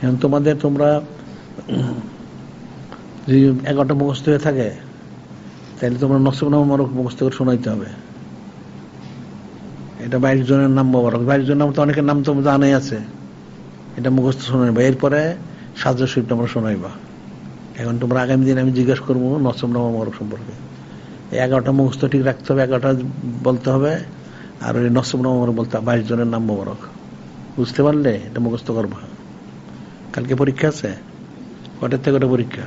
এখন তোমরা যদি 11টা মুখস্থ হয়ে থাকে তাহলে তোমরা নসব নাম মোবারক মুখস্থ করে শোনাইতে হবে। এটা 22 জনের নাম মোবারক, 22 জনের নাম তো অনেকের নাম তো জানাই আছে, এটা মুখস্থ শোনাইবা। এরপরে সাজদা শরীফ তোমরা শোনাইবা। এখন তোমরা আগামী দিন আমি জিজ্ঞেস করবো নসব নাম মোবারক সম্পর্কে। এই 11টা মুখস্থ ঠিক রাখতে হবে, 11টা বলতে হবে, আর ওই নসব নাম মোবারক বলতে হবে, 22 জনের নাম মোবারক। বুঝতে পারলে? এটা মুখস্থ করবা। কালকে পরীক্ষা আছে, কটার থেকে কটা পরীক্ষা?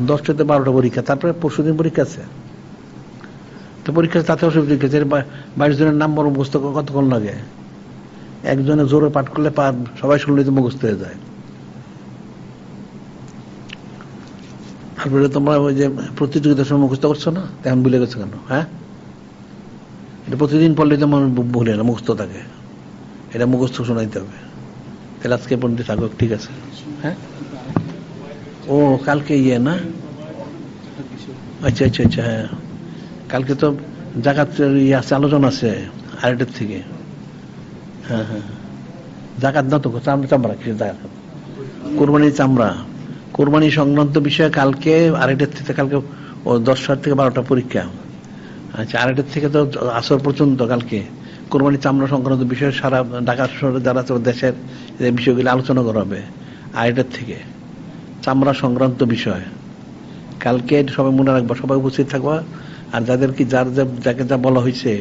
10টা থেকে 12টা পরীক্ষা, তারপরে পরশুদিন পরীক্ষা আছে। তো পরীক্ষা তাতে অসুবিধা কি? 22 জনের নাম বড় মুখস্থ কতক্ষণ লাগে? একজনে জোরে পাঠ করলে সবাই শুনলে তো মুখস্থ হয়ে যায়। তারপরে তোমরা ওই যে প্রতিযোগিতার সময় মুখস্থ করছো না, তেমন ভুলে গেছো কেন? হ্যাঁ, এটা প্রতিদিন পড়লে যেমন ভুলে না, মুখস্থ থাকে। এটা মুখস্থ শোনাইতে হবে। তাহলে আজকে পর্যন্ত থাকুক, ঠিক আছে? হ্যাঁ, ও কালকে না, আচ্ছা আচ্ছা আচ্ছা, হ্যাঁ কালকে তো জাকাতের আছে, আলোচনা আছে আরেকটার থেকে। হ্যাঁ হ্যাঁ, জাকাত না তো চামড়া, কিছু জাকাত, কোরবানির চামড়া, কোরবানি সংক্রান্ত বিষয়ে কালকে আরেকটার থেকে, কালকে ও 10টা থেকে 12টা পরীক্ষা। আচ্ছা, আরেকটার থেকে তো আসর পর্যন্ত কালকে কোরবানি চামড়া সংক্রান্ত বিষয়ে সারা ঢাকা শহরে যারা দেশের এই বিষয়গুলি আলোচনা করা হবে। আরেকটার থেকে চামড়া সংক্রান্ত বিষয় কালকে সবাই মনে রাখবা, সবাই উপস্থিত থাকবা। আর যাদের কি যাকে যা বলা হয়েছে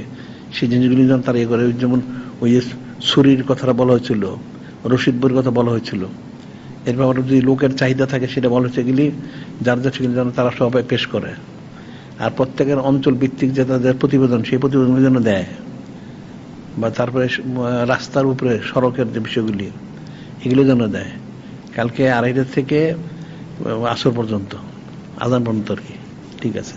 সেই জিনিসগুলি যেন তারা ইয়ে করে। যেমন ওই যে ছুরির কথাটা বলা হয়েছিল, রশিদ বইয়ের কথা বলা হয়েছিল, এর ব্যাপারে যদি লোকের চাহিদা থাকে সেটা বলা হয়েছে, এগুলি যার যা সেগুলি যেন তারা সবাই পেশ করে। আর প্রত্যেকের অঞ্চল ভিত্তিক যে তাদের প্রতিবেদন, সেই প্রতিবেদনের জন্য দেয়, বা তারপরে রাস্তার উপরে সড়কের যে বিষয়গুলি এগুলো যেন দেয়। কালকে 2:30 থেকে আসর পর্যন্ত, আজান পর্যন্ত আর কি। ঠিক আছে।